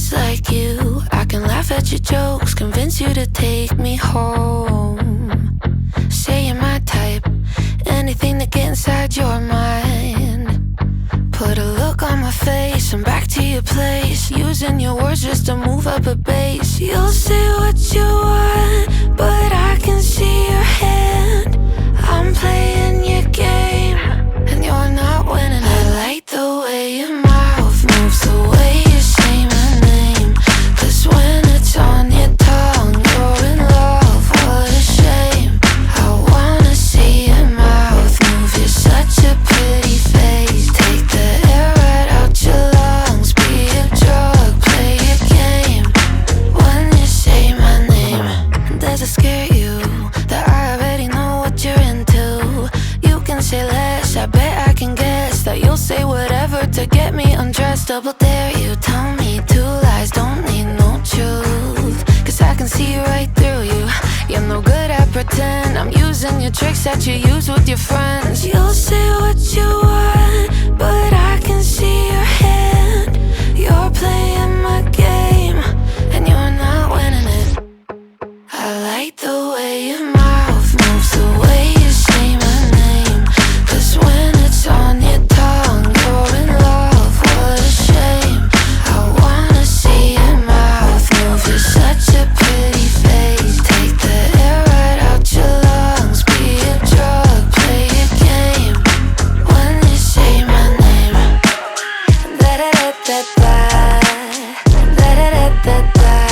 just like you. I can laugh at your jokes, convince you to take me home. Say you're my type, anything to get inside your mind. Put a look on my face, I'm back to your place. Using your words just to move up a base. You'll say what you want, but I can see your hand. I'm playing your game, and you're not winning. I like the way your mouth moves, the way you say my name. 'Cause when it's on your tongue, you're in love, what a shame. I wanna see your mouth move, you're such a pretty face. Take the air right out your lungs, be a drug, play a game. When you say my name, does it scare you that I already know what you're into? You can say less, I bet I can guess that you'll say whatever to get me undressed. Double dare you, tell me two lies, don't need no truth. 'Cause I can see right through you, you're no good at pretend. I'm using your tricks that you use with your friends. You'll say what you want, but I can see your hand. You're playing my game, and you're not winning it. I like the way your mouth moves, the way you say my name. 'Cause when it's on your tongue, you're in love, what a shame. I wanna see your mouth move, you're such a pretty face. Take the air right out your lungs, be a drug, play a game. When you say my name, da da da da da, da da da da da.